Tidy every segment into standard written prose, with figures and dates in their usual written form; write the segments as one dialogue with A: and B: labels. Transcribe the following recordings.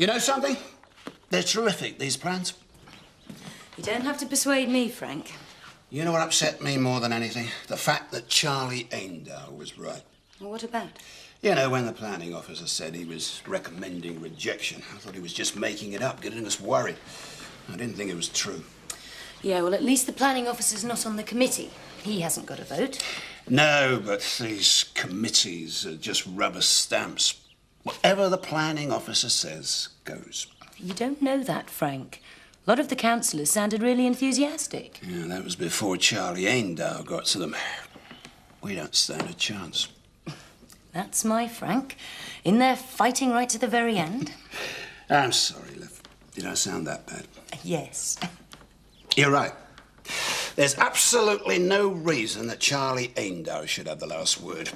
A: You know something? They're terrific, these plans.
B: You don't have to persuade me, Frank.
A: You know what upset me more than anything? The fact that Charlie Emmerdale was right.
B: Well, what about?
A: You know, when the planning officer said he was recommending rejection, I thought he was just making it up, getting us worried. I didn't think it was true.
B: Yeah, well, at least the planning officer's not on the committee. He hasn't got a vote.
A: No, but these committees are just rubber stamps. Whatever the planning officer says goes.
B: You don't know that, Frank. A lot of the councillors sounded really enthusiastic.
A: Yeah, that was before Charlie Emmerdale got to them. We don't stand a chance.
B: That's my Frank. In there fighting right to the very end.
A: I'm sorry, Liv. You don't sound that bad.
B: Yes.
A: You're right. There's absolutely no reason that Charlie Emmerdale should have the last word.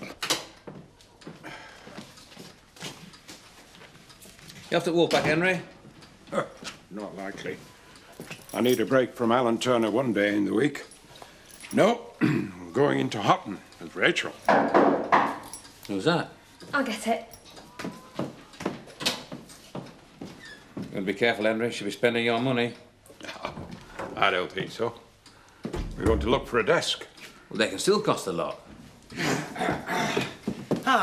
C: You have to walk back, Henry?
D: Not likely. I need a break from Alan Turner one day in the week. No, I'm going into Houghton with Rachel.
C: Who's that?
E: I'll get it.
C: You've got to be careful, Henry. She'll be spending your money.
D: I don't think so. We're going to look for a desk.
C: Well, they can still cost a lot.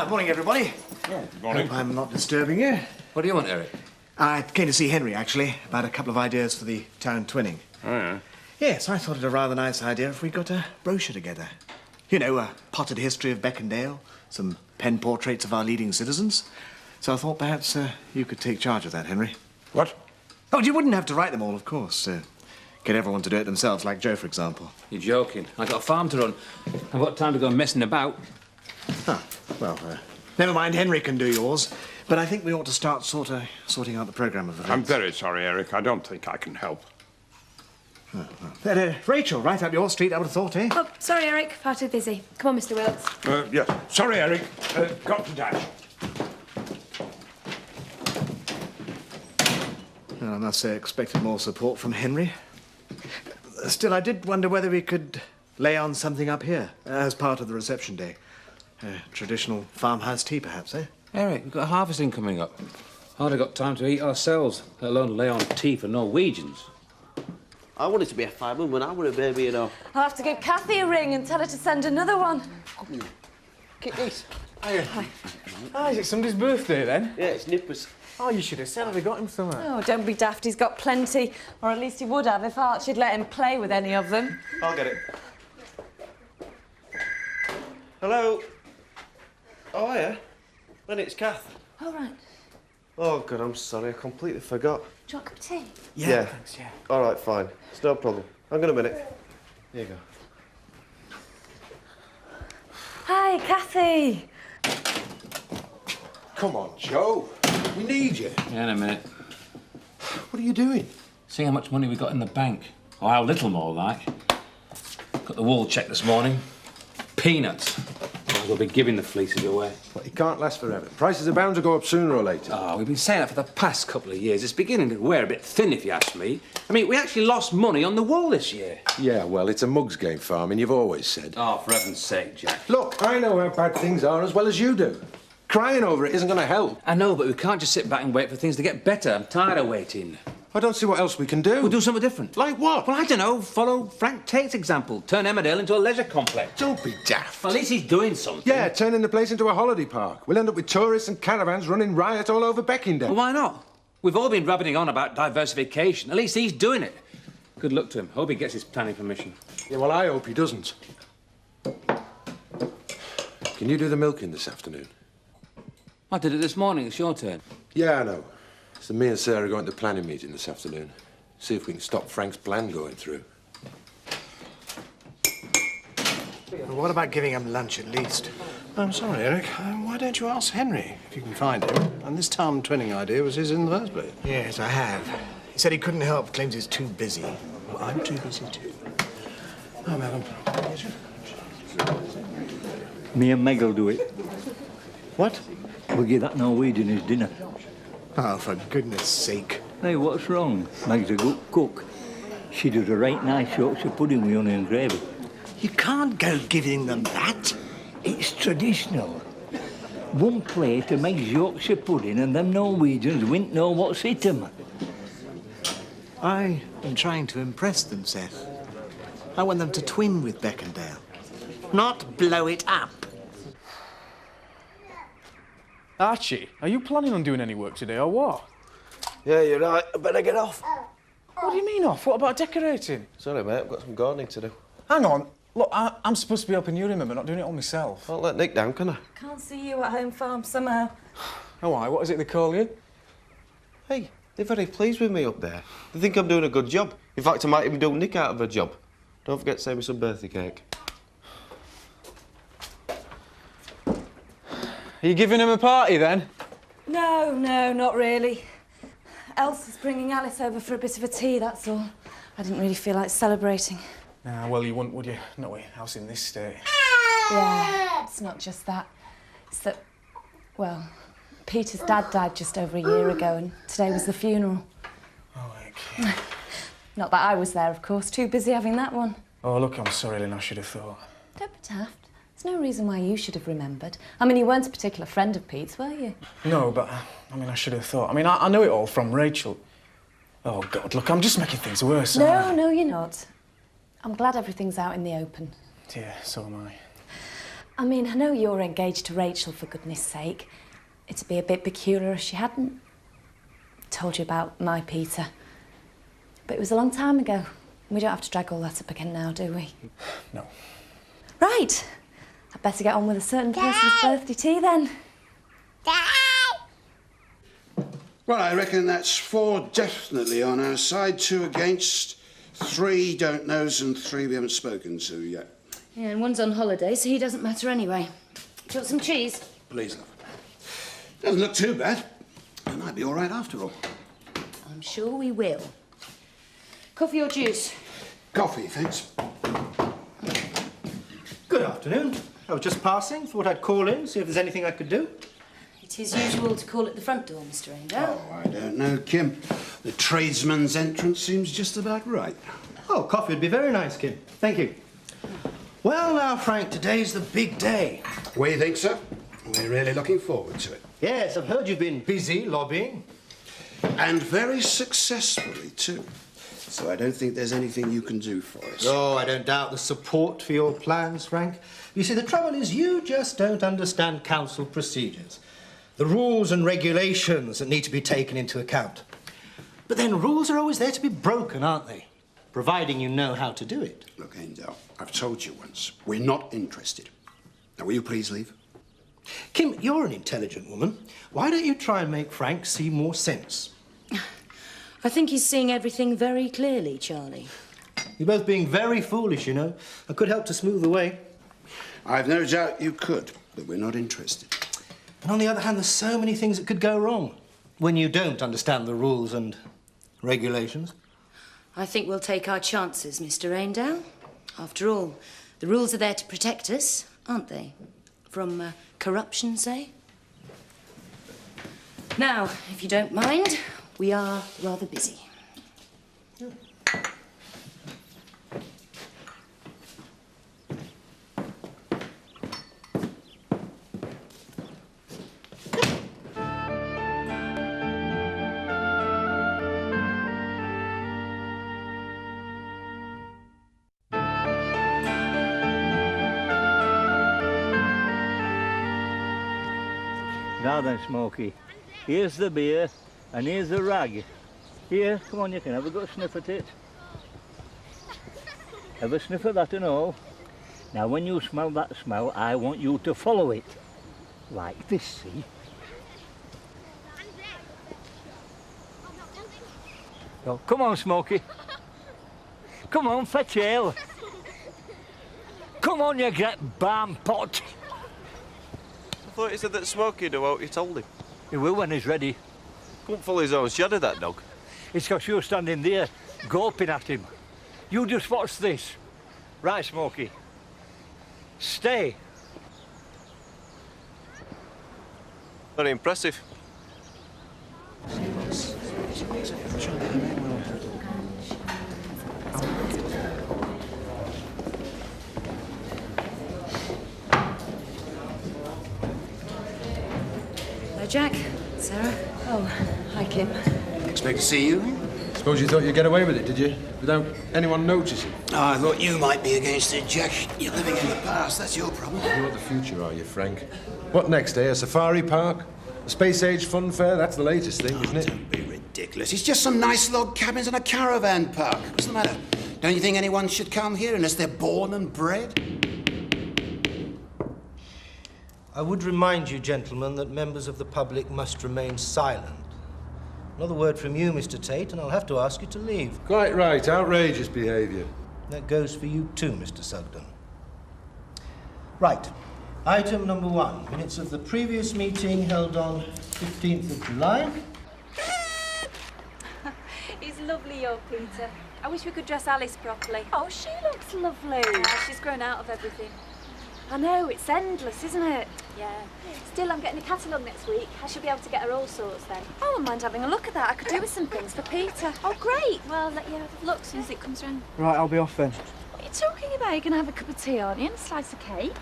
F: Morning, everybody.
D: Oh, good morning.
F: Hope I'm not disturbing you.
C: What do you want, Eric?
F: I came to see Henry, actually, about a couple of ideas for the town twinning.
D: Oh, yeah?
F: Yes, I thought it a rather nice idea if we got a brochure together. You know, a potted history of Beckendale, some pen portraits of our leading citizens. So I thought perhaps you could take charge of that, Henry.
D: What?
F: Oh, you wouldn't have to write them all, of course. Get everyone to do it themselves, like Joe, for example.
C: You're joking. I've got a farm to run. I've got time to go messing about.
F: Ah, well, never mind, Henry can do yours. But I think we ought to start sorting out the programme of events.
D: I'm very sorry, Eric. I don't think I can help.
F: Rachel, right up your street, I would have thought, eh?
E: Oh, sorry, Eric. Far too busy. Come on, Mr. Wilkes.
D: Yes. Sorry, Eric. Got to dash.
F: Well, I must say I expected more support from Henry. Still, I did wonder whether we could lay on something up here as part of the reception day. Traditional farmhouse tea, perhaps, eh?
C: Eric, we've got harvesting coming up. Hardly got time to eat ourselves, let alone lay on tea for Norwegians.
G: I wanted to be a fireman when I was a baby, you know.
E: I'll have to give Kathy a ring and tell her to send another one.
G: Kitties.
F: Hi. Oh, is it somebody's birthday, then?
G: Yeah, it's Nippers.
F: Oh, you should have said I'd have got him somewhere.
E: Oh, don't be daft. He's got plenty. Or at least he would have if Archie'd let him play with any of them.
G: I'll get it. Hello? Oh, yeah? Then it's Kath.
E: All right.
G: Oh, God, I'm sorry. I completely forgot.
E: Do you want a cup of tea?
G: Yeah.
F: Thanks, yeah.
G: All right, fine. It's no problem. Hang on a minute. Here you go.
E: Hi, Kathy.
H: Come on, Joe. We need you.
C: Yeah, in a minute.
H: What are you doing?
C: See how much money we got in the bank. Or how little more, like. Got the wool check this morning. Peanuts. We'll be giving the fleeces away.
H: Well, it can't last forever. Prices are bound to go up sooner or later.
C: Oh, we've been saying that for the past couple of years. It's beginning to wear a bit thin, if you ask me. I mean, we actually lost money on the wool this year.
H: Yeah, well, it's a mugs game farming, you've always said.
C: Oh, for heaven's sake, Jack.
H: Look, I know how bad things are as well as you do. Crying over it isn't going to help.
C: I know, but we can't just sit back and wait for things to get better. I'm tired of waiting.
H: I don't see what else we can do.
C: We'll do something different.
H: Like what?
C: Well, I don't know. Follow Frank Tate's example. Turn Emmerdale into a leisure complex.
H: Don't be daft.
C: Well, at least he's doing something.
H: Yeah, turning the place into a holiday park. We'll end up with tourists and caravans running riot all over Beckendale.
C: Well, why not? We've all been rabbiting on about diversification. At least he's doing it. Good luck to him. Hope he gets his planning permission.
H: Yeah, well, I hope he doesn't. Can you do the milking this afternoon?
C: I did it this morning. It's your turn.
H: Yeah, I know. So me and Sarah are going to the planning meeting this afternoon. See if we can stop Frank's plan going through.
F: Well, what about giving him lunch at least?
I: I'm sorry, Eric. Why don't you ask Henry if you can find him? And this town twinning idea was his in the first place.
F: Yes, I have. He said he couldn't help, claims he's too busy.
I: Well, I'm too busy too. Oh, madam.
J: Me and Meg will do it.
F: What?
J: We'll give that Norwegian his dinner.
F: Oh, for goodness sake.
J: Hey, what's wrong? Meg's a good cook. She does a right nice Yorkshire pudding with onion gravy.
F: You can't go giving them that.
J: It's traditional. One plate of makes Yorkshire pudding and them Norwegians wouldn't know what's hit 'em.
F: I am trying to impress them, Seth. I want them to twin with Beckendale, not blow it up.
K: Archie, are you planning on doing any work today or what?
G: Yeah, you're right. I better get off.
K: What do you mean off? What about decorating?
G: Sorry, mate. I've got some gardening to do.
K: Hang on. Look, I'm supposed to be helping you, remember, not doing it all myself.
G: I'll let Nick down, can I?
E: Can't see you at home farm somehow.
K: Oh, why? What is it they call you?
G: Hey, they're very pleased with me up there. They think I'm doing a good job. In fact, I might even do Nick out of a job. Don't forget to send me some birthday cake.
K: Are you giving him a party, then?
E: No, not really. Elsa's bringing Alice over for a bit of a tea, that's all. I didn't really feel like celebrating.
K: Nah, well, you wouldn't, would you? Not with your house in this state.
E: Yeah, it's not just that. It's that, well, Peter's dad died just over a year ago and today was the funeral.
K: Oh, okay.
E: Not that I was there, of course. Too busy having that one.
K: Oh, look, I'm sorry, Lynn. I should have thought.
E: Don't be daft. There's no reason why you should have remembered. I mean, you weren't a particular friend of Pete's, were you?
K: No, but, I mean, I should have thought. I mean, I knew it all from Rachel. Oh, God, look, I'm just making things worse.
E: No, you're not. I'm glad everything's out in the open.
K: Yeah, so am I.
E: I mean, I know you're engaged to Rachel, for goodness sake. It'd be a bit peculiar if she hadn't told you about my Peter. But it was a long time ago. We don't have to drag all that up again now, do we?
K: No.
E: Right. I'd better get on with a certain person's birthday tea then.
A: Well, I reckon that's 4 definitely on our side, 2 against, 3 don't knows, and 3 we haven't spoken to yet.
B: Yeah, and one's on holiday, so he doesn't matter anyway. Do you want some cheese?
A: Please, love. Doesn't look too bad. It might be all right after all.
B: I'm sure we will. Coffee or juice?
A: Coffee, thanks.
F: Good afternoon. I was just passing. Thought I'd call in, see if there's anything I could do.
B: It is usual to call at the front door, Mr. Emmerdale.
A: Oh, I don't know, Kim. The tradesman's entrance seems just about right.
F: Oh, coffee would be very nice, Kim. Thank you. Well, now, Frank, today's the big day.
A: We think so. We're really looking forward to it.
F: Yes, I've heard you've been busy lobbying.
A: And very successfully, too. So I don't think there's anything you can do for us.
F: Oh, I don't doubt the support for your plans, Frank. You see, the trouble is you just don't understand council procedures. The rules and regulations that need to be taken into account. But then rules are always there to be broken, aren't they? Providing you know how to do it.
A: Look, Emmerdale, I've told you once, we're not interested. Now, will you please leave?
F: Kim, you're an intelligent woman. Why don't you try and make Frank see more sense?
B: I think he's seeing everything very clearly, Charlie.
F: You're both being very foolish, you know. I could help to smooth the way.
A: I've no doubt you could, but we're not interested.
F: And on the other hand, there's so many things that could go wrong when you don't understand the rules and regulations.
B: I think we'll take our chances, Mr. Emmerdale. After all, the rules are there to protect us, aren't they? From corruption, say? Now, if you don't mind, we are rather busy.
J: Now then, Smokey, here's the beer and here's the rag. Here, come on, you can have a good sniff at it. Have a sniff at that and all. Now, when you smell that smell, I want you to follow it. Like this, see? So, come on, Smokey. Come on, fetch ale. Come on, you get balm pot.
G: I thought he said that Smokey knew what you told him.
J: He will when he's ready.
G: Couldn't follow his own shadow, that dog.
J: It's because you're standing there, gawping at him. You just watch this. Right, Smokey. Stay.
G: Very impressive.
B: Jack. Sarah.
E: Oh, hi, Kim.
A: Expect to see you.
H: Suppose you thought you'd get away with it, did you? Without anyone noticing?
A: Oh, I thought you might be against it, Jack. You're living in the past, that's your problem.
H: You're the future, are you, Frank? What next, eh? A safari park? A space-age fun fair? That's the latest thing, isn't it?
A: Don't be ridiculous. It's just some nice log cabins and a caravan park. What's the matter? Don't you think anyone should come here unless they're born and bred?
L: I would remind you, gentlemen, that members of the public must remain silent. Another word from you, Mr. Tate, and I'll have to ask you to leave.
H: Quite right. Outrageous behaviour.
L: That goes for you too, Mr. Sugden. Right. Item number 1. Minutes of the previous meeting held on 15th of July.
M: He's lovely, your Peter. I wish we could dress Alice properly. Oh, she looks lovely. Yeah, she's grown out of everything.
E: I know, it's endless, isn't it?
M: Yeah. Still, I'm getting a catalogue next week. I should be able to get her all sorts then.
E: I wouldn't mind having a look at that. I could do with some things for Peter.
M: Oh, great. Well, I'll let you have a look as soon as it comes round.
K: Right, I'll be off then.
E: What are you talking about? You're going to have a cup of tea, aren't you? And a slice of cake?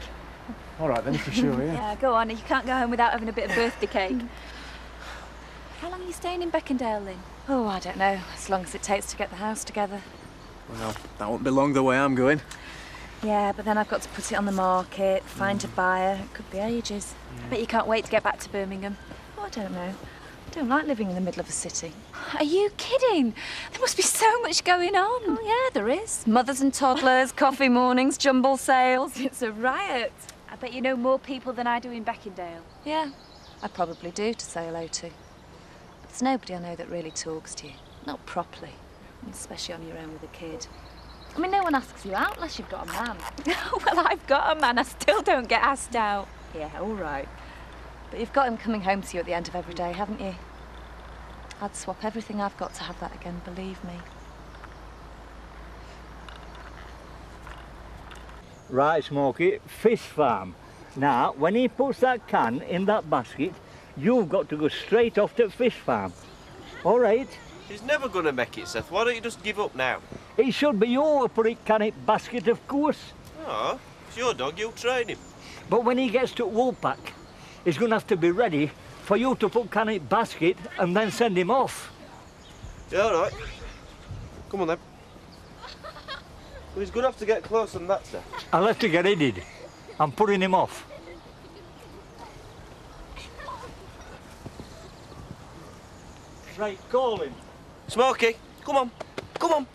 K: All right then, for sure, yeah.
M: Yeah, go on. You can't go home without having a bit of birthday cake. How long are you staying in Beckendale, then?
E: Oh, I don't know. As long as it takes to get the house together.
K: Well, that won't be long the way I'm going.
E: Yeah, but then I've got to put it on the market, find a buyer. It could be ages.
M: I bet you can't wait to get back to Birmingham.
E: Oh, I don't know. I don't like living in the middle of a city. Are you kidding? There must be so much going on. Oh, yeah, there is. Mothers and toddlers, coffee mornings, jumble sales. It's a riot.
M: I bet you know more people than I do in Beckendale.
E: Yeah, I probably do to say hello to. But there's nobody I know that really talks to you. Not properly. Especially on your own with a kid. I mean, no one asks you out unless you've got a man.
M: Well, I've got a man. I still don't get asked out.
E: Yeah, all right. But you've got him coming home to you at the end of every day, haven't you? I'd swap everything I've got to have that again, believe me.
J: Right, Smokey, fish farm. Now, when he puts that can in that basket, you've got to go straight off to fish farm. All right?
G: He's never going to make it, Seth. Why don't you just give up now?
J: It should be your can it basket, of course.
G: Oh, it's your dog. You train him.
J: But when he gets to Woolpack, he's going to have to be ready for you to put can it basket and then send him off.
G: Yeah, all right. Come on, then. Well, he's going to have to get closer than that, Seth.
J: I'll have to get headed. I'm putting him off. Right, call him.
G: Smokey, come on. Come on.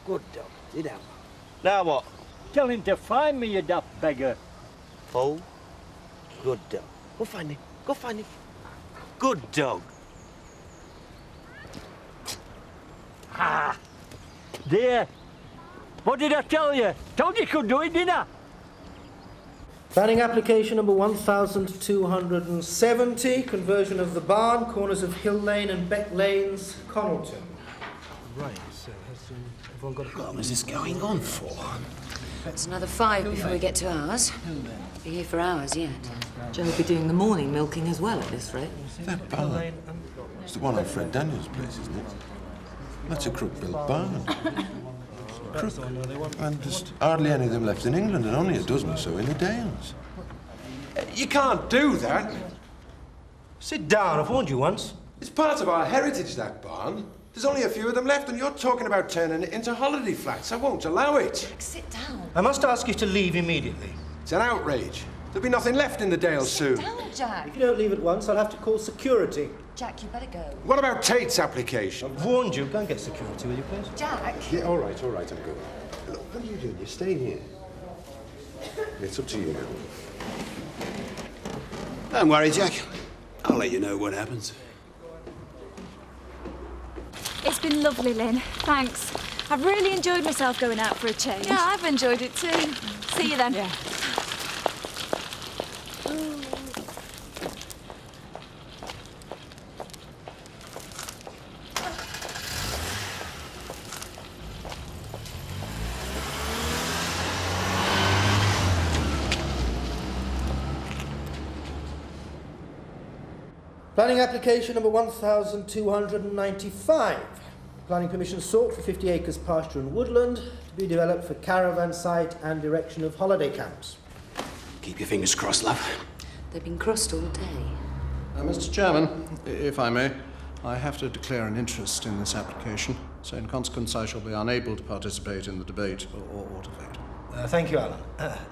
J: Good dog. Sit down.
G: Now what?
J: Tell him to find me, you daft beggar.
G: Oh, good dog. Go find him. Go find him. Good dog.
J: Ah! There. What did I tell you? Told you could do it, didn't I?
L: Planning application number 1270, conversion of the barn, corners of Hill Lane and Beck Lanes, Connelton. Right, so has everyone got a
A: How long is this going on for?
B: It's another 5 before we get to ours. Be here for hours yet.
N: Joe will be doing the morning milking as well at this rate.
H: That barn. It's the one on Fred Daniels' place, isn't it? That's a crook-built barn. Crook. And there's hardly any of them left in England, and only a dozen or so in the Dales.
D: You can't do that.
L: Sit down, I've warned you once.
H: It's part of our heritage, that barn. There's only a few of them left, and you're talking about turning it into holiday flats. I won't allow it.
B: Jack, sit down.
L: I must ask you to leave immediately.
H: It's an outrage. There'll be nothing left in the Dales soon.
B: Sit down, Jack.
L: If you don't leave at once, I'll have to call security.
B: Jack, you better go.
H: What about Tate's application?
L: I've warned you. Go and get security, will you, please?
B: Jack.
H: Yeah, all right, I'm going. Look, what are you doing? You're staying here. It's up to you now.
A: Don't worry, Jack. I'll let you know what happens.
M: It's been lovely, Lynn. Thanks. I've really enjoyed myself going out for a change.
E: Yeah, I've enjoyed it too.
M: See you then.
E: Yeah.
L: Planning application number 1295. Planning permission sought for 50 acres pasture and woodland to be developed for caravan site and erection of holiday camps.
A: Keep your fingers crossed, love.
B: They've been crossed all day.
I: Mr. Chairman, if I may, I have to declare an interest in this application, so in consequence I shall be unable to participate in the debate or to vote.
L: Thank you, Alan.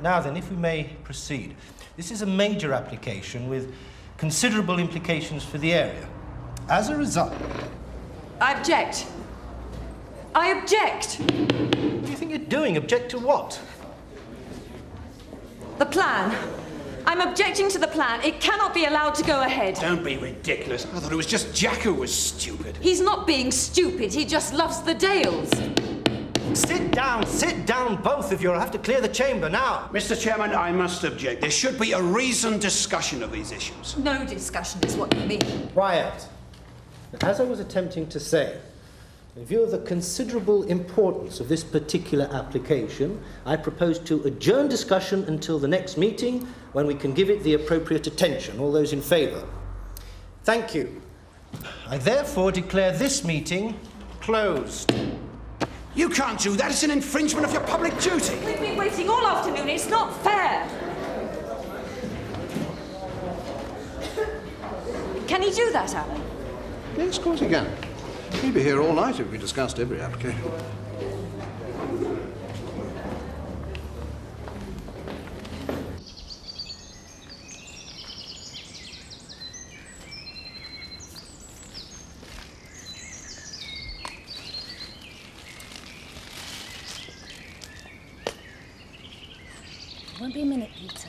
L: Now then, if we may proceed. This is a major application with considerable implications for the area. As a result...
N: I object. I object.
L: What do you think you're doing? Object to what?
N: The plan. I'm objecting to the plan. It cannot be allowed to go ahead.
A: Don't be ridiculous. I thought it was just Jack who was stupid.
N: He's not being stupid. He just loves the Dales.
L: Sit down, both of you. I'll have to clear the chamber now.
A: Mr. Chairman, I must object. There should be a reasoned discussion of these issues.
N: No discussion is what you mean.
L: Quiet. As I was attempting to say, in view of the considerable importance of this particular application, I propose to adjourn discussion until the next meeting, when we can give it the appropriate attention. All those in favour? Thank you. I therefore declare this meeting closed.
A: You can't do that. It's an infringement of your public duty.
N: We've been waiting all afternoon. It's not fair. Can he do that, Alan?
I: Yes, of course he can. He'd be here all night if we discussed every application.
E: Won't be a minute, Peter.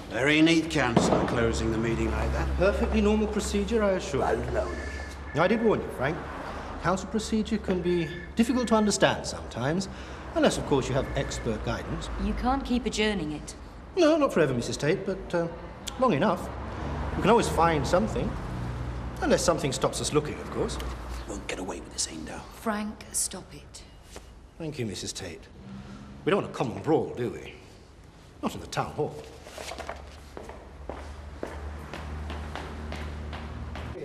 A: Very neat, Councillor, closing the meeting like that.
L: Perfectly normal procedure, I assure you.
A: Well, no.
L: I did warn you, Frank. Council procedure can be difficult to understand sometimes, unless, of course, you have expert guidance.
B: You can't keep adjourning it.
L: No, not forever, Mrs. Tate, but long enough. We can always find something. Unless something stops us looking, of course.
A: Won't get away with this, Emmerdale.
B: Frank, stop it.
L: Thank you, Mrs. Tate. We don't want a common brawl, do we? Not in the town hall.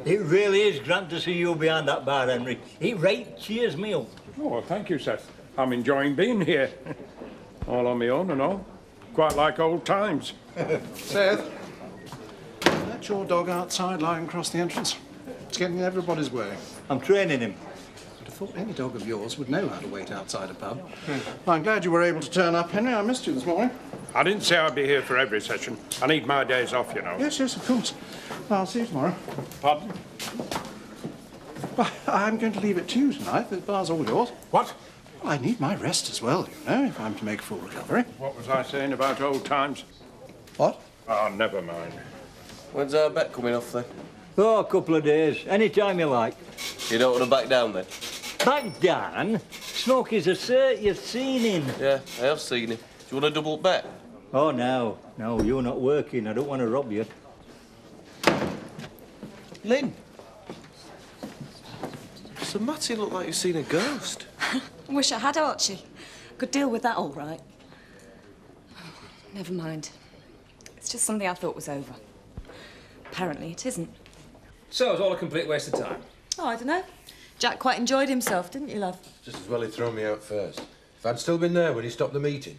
J: It really is grand to see you behind that bar, Henry. It right cheers me up.
D: Oh, well, thank you, Seth. I'm enjoying being here. All on my own and all. Quite like old times.
I: Seth, that's your dog outside lying across the entrance. It's getting in everybody's way.
J: I'm training him.
I: I'd have thought any dog of yours would know how to wait outside a pub. I'm glad you were able to turn up, Henry. I missed you this morning.
D: I didn't say I'd be here for every session. I need my days off, you know.
I: Yes, of course. I'll see you tomorrow.
D: Pardon?
I: Well, I'm going to leave it to you tonight. The bar's all yours.
D: What?
I: Well, I need my rest as well, you know, if I'm to make a full recovery.
D: What was I saying about old times?
I: What?
D: Oh, never mind.
G: When's our bet coming off then?
J: Oh, a couple of days. Any time you like.
G: You don't want to back down then?
J: Back down? Smokey's a cert. You've seen him.
G: Yeah, I have seen him. Do you want a double bet?
J: Oh, no. No, you're not working. I don't want to rob you.
G: Lynn. So Matty looked like you've seen a ghost.
O: Wish I had, Archie. Could deal with that all right.
B: Never mind.
O: It's just something I thought was over. Apparently it isn't.
C: So it's all a complete waste of time.
O: Oh, I don't know. Jack quite enjoyed himself, didn't you, love?
H: Just as well he'd thrown me out first. If I'd still been there when he stopped the meeting,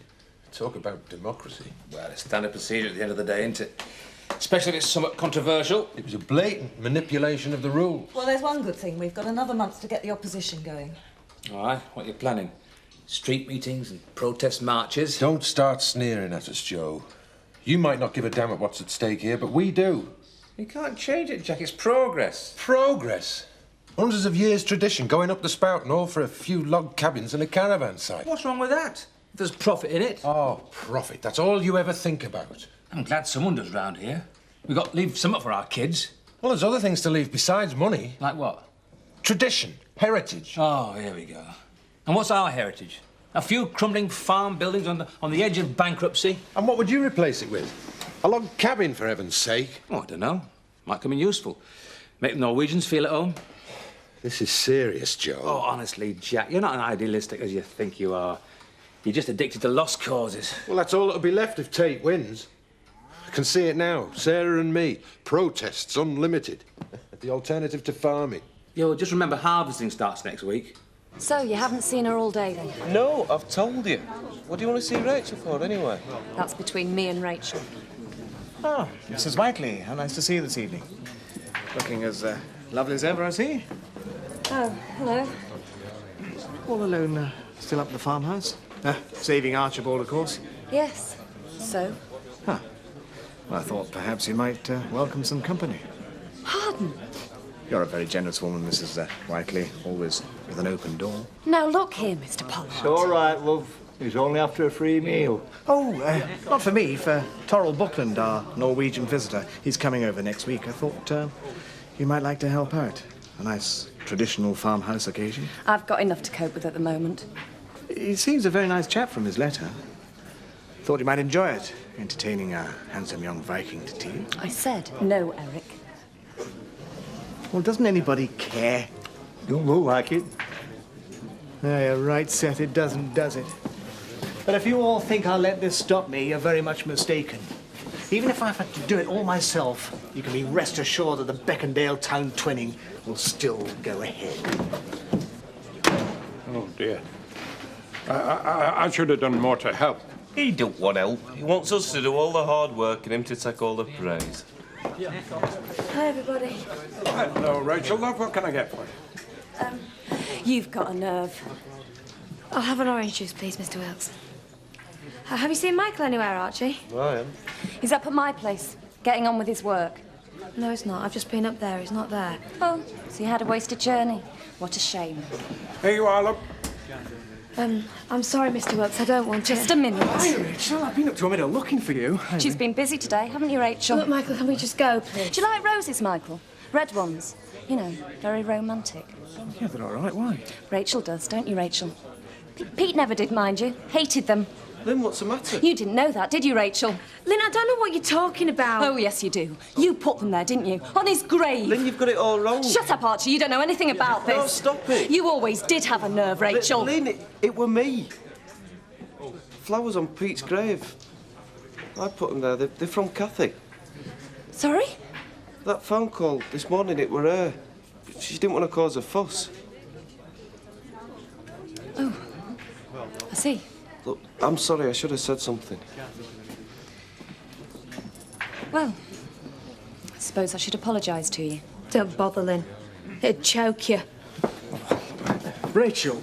H: talk about democracy.
C: Well, it's standard procedure at the end of the day, isn't it? Especially if it's somewhat controversial.
H: It was a blatant manipulation of the rules.
O: Well, there's one good thing. We've got another month to get the opposition going.
C: All right, what are you planning? Street meetings and protest marches?
H: Don't start sneering at us, Joe. You might not give a damn at what's at stake here, but we do.
C: You can't change it, Jack. It's progress.
H: Progress? Hundreds of years' tradition, going up the spout and all for a few log cabins and a caravan site.
C: What's wrong with that? There's profit in it.
H: Oh, profit. That's all you ever think about.
C: I'm glad someone does round here. We've got to leave some up for our kids.
H: Well, there's other things to leave besides money.
C: Like what?
H: Tradition, heritage.
C: Oh, here we go. And what's our heritage? A few crumbling farm buildings on the edge of bankruptcy?
H: And what would you replace it with? A log cabin, for heaven's sake.
C: Oh, I don't know. Might come in useful. Make the Norwegians feel at home.
H: This is serious, Joe.
C: Oh, honestly, Jack, you're not as idealistic as you think you are. You're just addicted to lost causes.
H: Well, that's all that'll be left if Tate wins. I can see it now. Sarah and me. Protests unlimited. The alternative to farming.
C: Yo, just remember harvesting starts next week.
E: So, you haven't seen her all day, then?
G: No, I've told you. What do you want to see Rachel for, anyway?
E: That's between me and Rachel.
F: Ah, Mrs. Whiteley, how nice to see you this evening. Looking as lovely as ever, I see.
E: Oh, hello.
F: All alone, still up at the farmhouse? Saving Archibald, of course.
E: Yes. So?
F: Huh. Well, I thought perhaps you might welcome some company.
E: Pardon?
F: You're a very generous woman, Mrs. Whiteley, always with an open door.
E: Now, look here, Mr. Pollard.
J: It's all right, love. It's only after a free meal.
F: Oh, not for me, for Torrell Buckland, our Norwegian visitor. He's coming over next week. I thought you might like to help out. A nice traditional farmhouse occasion.
E: I've got enough to cope with at the moment.
F: He seems a very nice chap from his letter. Thought you might enjoy it, entertaining a handsome young Viking to tea.
E: I said no, Eric.
F: Well, doesn't anybody care?
J: Don't look like it.
F: No, you're right, Seth, it doesn't, does it? But if you all think I'll let this stop me, you're very much mistaken. Even if I've had to do it all myself, you can be rest assured that the Beckendale town twinning will still go ahead.
D: Oh, dear. I should have done more to help.
G: He don't want help. He wants us to do all the hard work and him to take all the praise.
E: Hi, everybody.
D: Hello, Rachel, love. What can I get for you?
E: You've got a nerve.
P: I'll have an orange juice, please, Mr. Wilkes. Have you seen Michael anywhere, Archie?
G: I am.
E: He's up at my place, getting on with his work.
P: No, he's not. I've just been up there. He's not there.
E: Oh, so you had a wasted journey. What a shame.
D: Here you are, look.
P: I'm sorry, Mr. Wilkes. I don't want to.
E: Just a minute.
F: Hi, Rachel. I've been up to Emmerdale looking for you.
E: She's been busy today, haven't you, Rachel?
P: Look, Michael, can we just go, please?
E: Do you like roses, Michael? Red ones. You know, very romantic.
F: Yeah, they're all right. Why?
E: Rachel does, don't you, Rachel? Pete never did, mind you. Hated them.
G: Lynn, what's the matter?
E: You didn't know that, did you, Rachel?
P: Lynn, I don't know what you're talking about.
E: Oh, yes, you do. You put them there, didn't you? On his grave.
G: Lynn, you've got it all wrong.
E: Shut up, Archie. You don't know anything about this.
G: No, stop it.
E: You always did have a nerve, Rachel.
G: Lynn, it were me. Flowers on Pete's grave. I put them there. They're from Kathy.
E: Sorry?
G: That phone call this morning, it were her. She didn't want to cause a fuss.
E: Oh, I see.
G: Look, I'm sorry, I should have said something.
E: Well, I suppose I should apologise to you.
P: Don't bother, Lynn. It'd choke you.
F: Rachel,